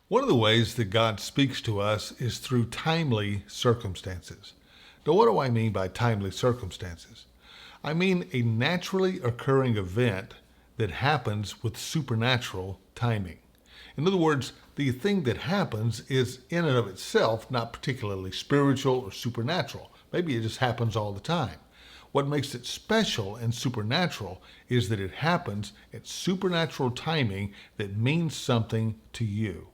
One of the ways that God speaks to us is through timely circumstances. Now, what do I mean by timely circumstances? I mean a naturally occurring event that happens with supernatural timing. In other words, the thing that happens is in and of itself not particularly spiritual or supernatural. Maybe it just happens all the time. What makes it special and supernatural is that it happens at supernatural timing that means something to you.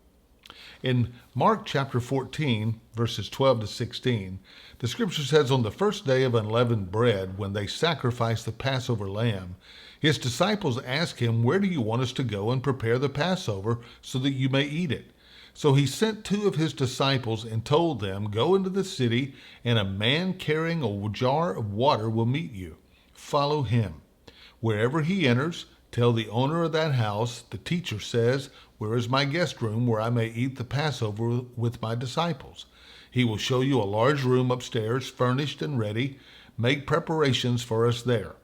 In Mark chapter 14, verses 12 to 16, the scripture says, "On the first day of unleavened bread, when they sacrificed the Passover lamb, his disciples asked him, 'Where do you want us to go and prepare the Passover so that you may eat it?' So he sent two of his disciples and told them, 'Go into the city, and a man carrying a jar of water will meet you. Follow him. Wherever he enters, tell the owner of that house, the teacher says, "Where is my guest room where I may eat the Passover with my disciples?" He will show you a large room upstairs, furnished and ready. Make preparations for us there."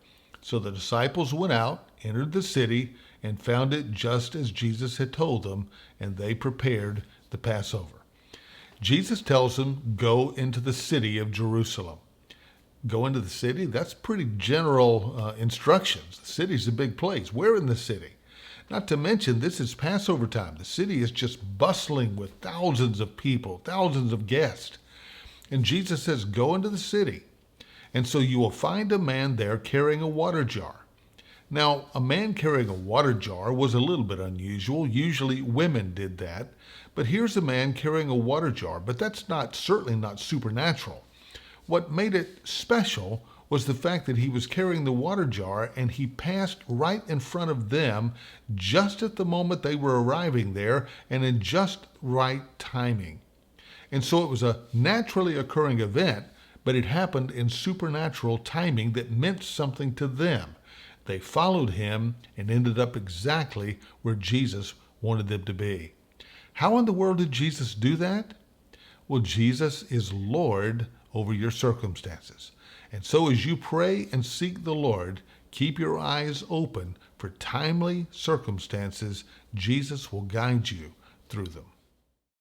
So the disciples went out, entered the city, and found it just as Jesus had told them, and they prepared the Passover. Jesus tells them, "Go into the city of Jerusalem." Go into the city? That's pretty general instructions. The city's a big place. Where in the city? Not to mention, this is Passover time. The city is just bustling with thousands of people, thousands of guests. And Jesus says, "Go into the city." And so you will find a man there carrying a water jar. Now, a man carrying a water jar was a little bit unusual. Usually women did that. But here's a man carrying a water jar. But that's certainly not supernatural. What made it special was the fact that he was carrying the water jar and he passed right in front of them just at the moment they were arriving there and in just right timing. And so it was a naturally occurring event, but it happened in supernatural timing that meant something to them. They followed him and ended up exactly where Jesus wanted them to be. How in the world did Jesus do that? Well, Jesus is Lord over your circumstances. And so as you pray and seek the Lord, keep your eyes open for timely circumstances. Jesus will guide you through them.